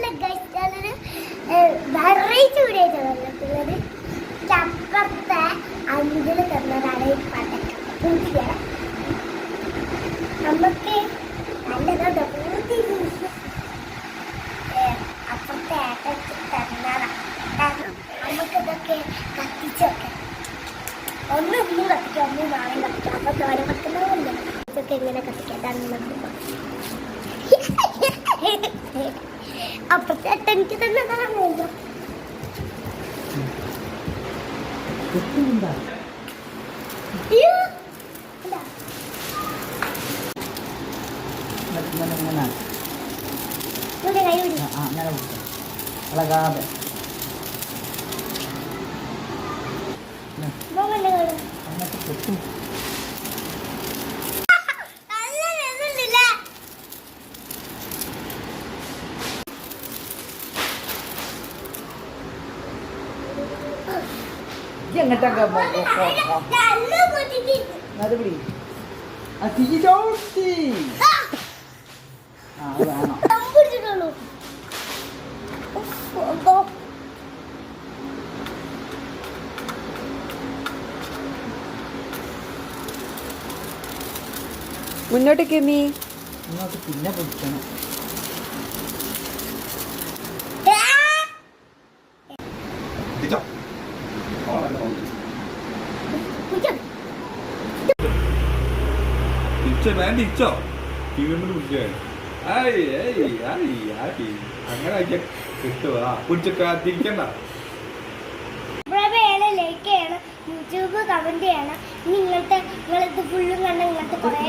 Hello guys, ഞാനൊരു variety video വന്നിട്ടുള്ളത്. അപ്പുറത്തെ അഞ്ചിൽ തന്നതാണ് ഈ പടക്കം പൂത്തിയ. നമുക്ക് നല്ലതുണ്ട് പൂത്തി. അപ്പുറത്തെ ഏട്ടൻ തന്നതാണ്. നമുക്കിതൊക്കെ കത്തിച്ചൊക്കെ ഒന്നും കത്തിക്കാം, ഒന്നും നാളെ കത്തിക്കാം. അപ്പൊ തോര വെക്കുന്നതല്ലേ ഇതൊക്കെ എങ്ങനെ കത്തിക്കാതാണെന്ന് അപ്പുറത്തെ ഏട്ടനിക്ക് തന്നതാണല്ലോ. അളകാതെ എങ്ങോട്ടൊക്കെ വേണം. മുന്നോട്ടേക്ക് നീ മുന്നോട്ട് പിന്നെ പിടിക്കണം. അങ്ങനെ കിട്ടുക കുടിച്ചൊക്കെ ലൈക്ക് ചെയ്യണം, യൂട്യൂബ് കമന്റ് ചെയ്യണം. നിങ്ങളിത് ഫുള്ളും കണ്ട ഇങ്ങനത്തെ കുറേ